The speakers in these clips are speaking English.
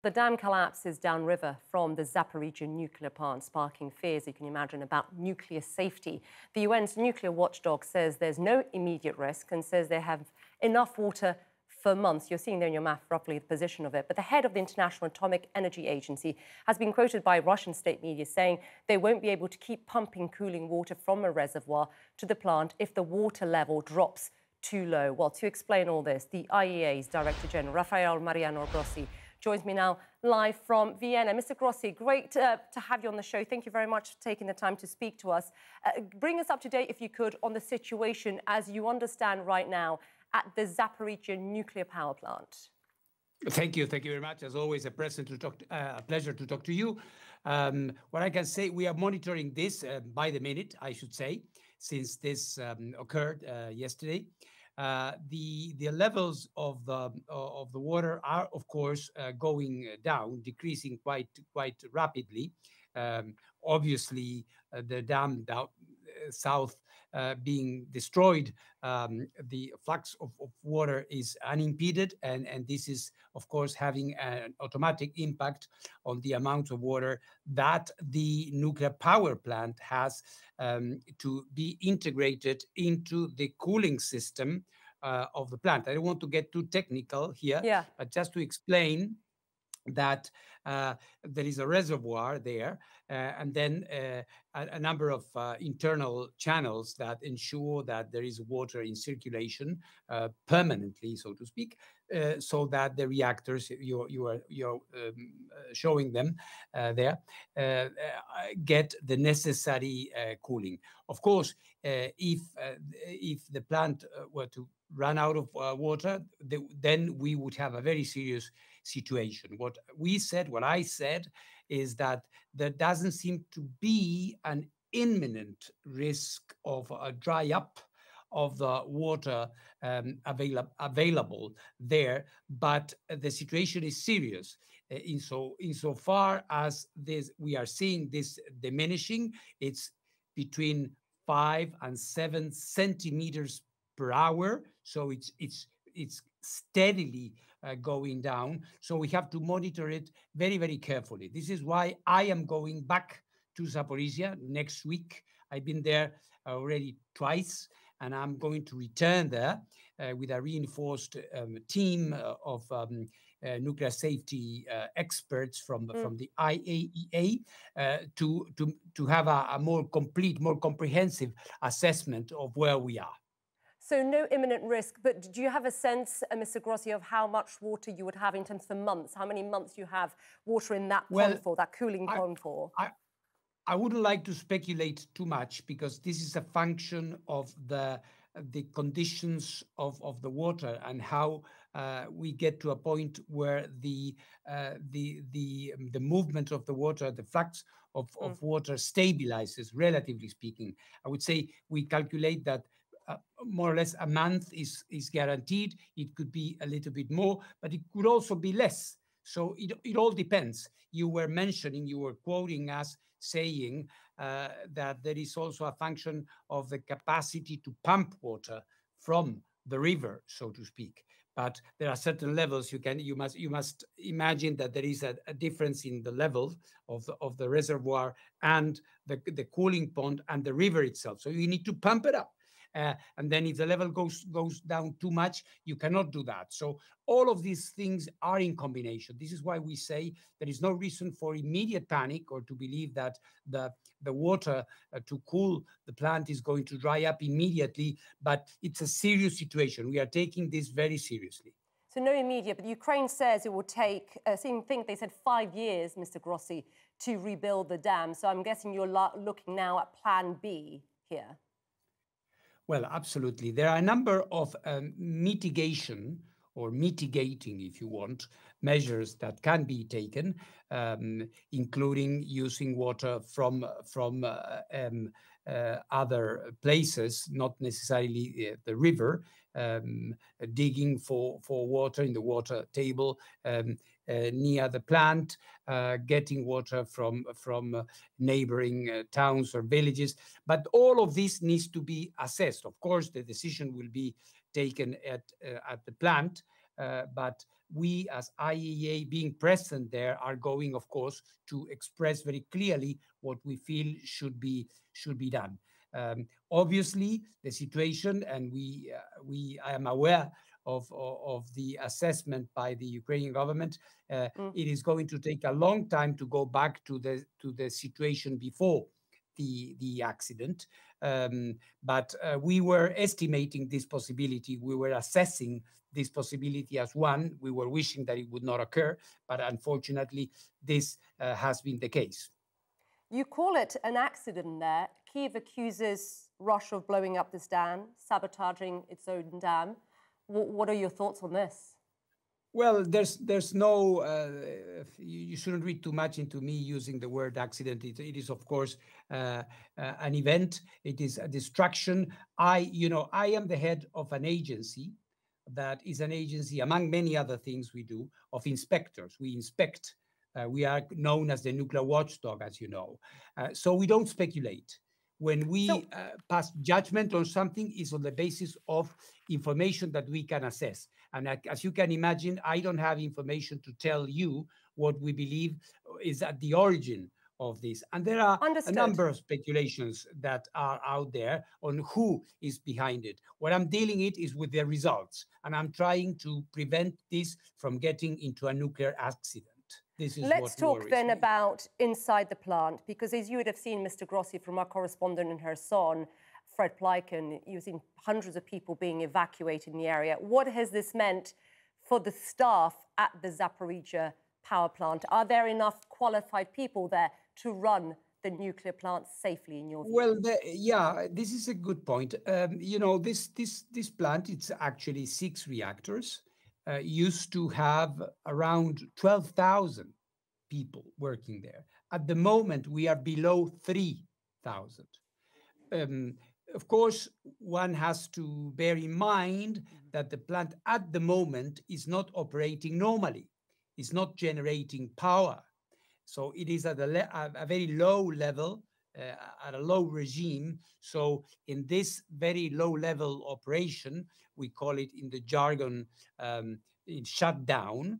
The dam collapses downriver from the Zaporizhzhia nuclear plant, sparking fears, you can imagine, about nuclear safety. The UN's nuclear watchdog says there's no immediate risk and says they have enough water for months. You're seeing there in your map roughly the position of it. But the head of the International Atomic Energy Agency has been quoted by Russian state media saying they won't be able to keep pumping cooling water from a reservoir to the plant if the water level drops too low. Well, to explain all this, the IEA's Director General, Rafael Mariano Grossi, joins me now live from Vienna. Mr. Grossi, great to have you on the show. Thank you very much for taking the time to speak to us. Bring us up to date, if you could, on the situation as you understand right now at the Zaporizhzhia nuclear power plant. Thank you. Thank you very much. As always, a pleasure to talk to you. What I can say, we are monitoring this by the minute, I should say, since this occurred yesterday. The levels of the water are, of course, going down, decreasing quite rapidly. Obviously, the dam down south being destroyed, the flux of water is unimpeded, and this is, of course, having an automatic impact on the amount of water that the nuclear power plant has to be integrated into the cooling system of the plant. I don't want to get too technical here, but just to explain that there is a reservoir there, and then a number of internal channels that ensure that there is water in circulation permanently, so to speak, so that the reactors you're showing them there get the necessary cooling. Of course, if the plant were to run out of water, then we would have a very serious situation. What I said is that there doesn't seem to be an imminent risk of a dry up of the water available there, but the situation is serious. Insofar as this, we are seeing this diminishing. It's between 5 and 7 centimeters per hour, so it's steadily going down. So we have to monitor it very, very carefully. This is why I am going back to Zaporizhzhia next week. I've been there already twice, and I'm going to return there with a reinforced team of nuclear safety experts from the IAEA to have a more complete, more comprehensive assessment of where we are. So no imminent risk, but do you have a sense, Mr. Grossi, of how much water you would have in terms of months? How many months you have water in that pond for, that cooling pond for? I wouldn't like to speculate too much, because this is a function of the conditions of the water and how we get to a point where the movement of the water, the flux of water stabilizes, relatively speaking. I would say we calculate that more or less a month is guaranteed. It could be a little bit more, but it could also be less. So it all depends. You were quoting us saying that there is also a function of the capacity to pump water from the river, so to speak. But there are certain levels you must imagine that there is a difference in the level of the reservoir and the cooling pond and the river itself. So you need to pump it up. And then if the level goes down too much, you cannot do that. So all of these things are in combination. This is why we say there is no reason for immediate panic or to believe that the water to cool the plant is going to dry up immediately, but it's a serious situation. We are taking this very seriously. So no immediate, but Ukraine says it will take, think they said 5 years, Mr. Grossi, to rebuild the dam. So I'm guessing you're looking now at plan B here. Well, absolutely. There are a number of mitigation or mitigating, if you want, measures that can be taken, including using water from other places, not necessarily the river, digging for water in the water table near the plant, getting water from neighboring towns or villages. But all of this needs to be assessed. Of course, the decision will be taken at the plant, but we as IAEA being present there are going, of course, to express very clearly what we feel should be done. Obviously, the situation, and I am aware of the assessment by the Ukrainian government. It is going to take a long time to go back to the situation before the accident. But we were estimating this possibility. We were assessing this possibility as one. We were wishing that it would not occur, but unfortunately, this has been the case. You call it an accident there. Kyiv accuses Russia of blowing up this dam, sabotaging its own dam. What are your thoughts on this? Well, there's no, you shouldn't read too much into me using the word accident. It is, of course, an event. It is a destruction. I am the head of an agency that is an agency, among many other things we do, of inspectors. We inspect. We are known as the nuclear watchdog, as you know. So we don't speculate. When we pass judgment on something, is on the basis of information that we can assess. And as you can imagine, I don't have information to tell you what we believe is at the origin of this. And there are a number of speculations that are out there on who is behind it. What I'm dealing it is with the results, and I'm trying to prevent this from getting into a nuclear accident. Let's talk then about inside the plant, because as you would have seen, Mr. Grossi, from our correspondent in Kherson, Fred Pleiken, you've seen hundreds of people being evacuated in the area. What has this meant for the staff at the Zaporizhzhia power plant? Are there enough qualified people there to run the nuclear plant safely, in your view? Well, yeah, this is a good point. This plant, it's actually 6 reactors. Used to have around 12,000 people working there. At the moment, we are below 3,000. Of course, one has to bear in mind that the plant at the moment is not operating normally. It's not generating power. So it is at a very low level, at a low regime. So in this very low level operation, we call it in the jargon shutdown,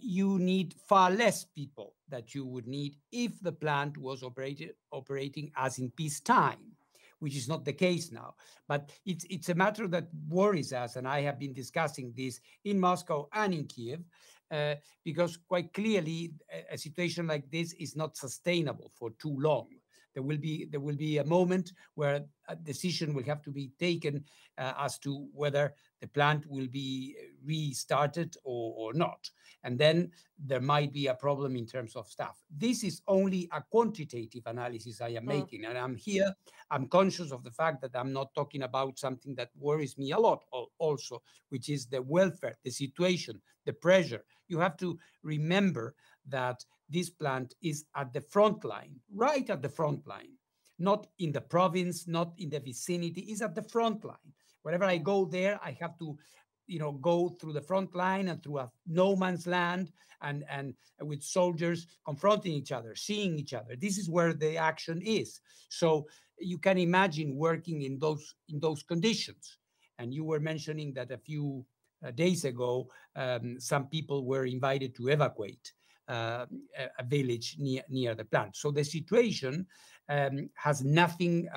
you need far less people that you would need if the plant was operating as in peacetime, which is not the case now. But it's a matter that worries us, and I have been discussing this in Moscow and in Kiev, because quite clearly a situation like this is not sustainable for too long. There will be a moment where a decision will have to be taken as to whether the plant will be restarted or not. And then there might be a problem in terms of staff. This is only a quantitative analysis I am making. And I'm conscious of the fact that I'm not talking about something that worries me a lot also, which is the welfare, the situation, the pressure. You have to remember that this plant is at the front line, right at the front line, not in the province, not in the vicinity, is at the front line. Wherever I go there, I have to, go through the front line and through a no man's land and with soldiers confronting each other, seeing each other. This is where the action is. So you can imagine working in those conditions. And you were mentioning that a few days ago, some people were invited to evacuate a village near the plant. So the situation has nothing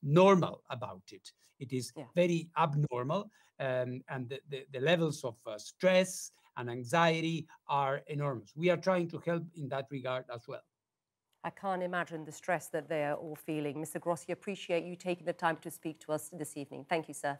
normal about it. It is very abnormal, and the levels of stress and anxiety are enormous. We are trying to help in that regard as well. I can't imagine the stress that they are all feeling. Mr. Grossi, appreciate you taking the time to speak to us this evening. Thank you, sir.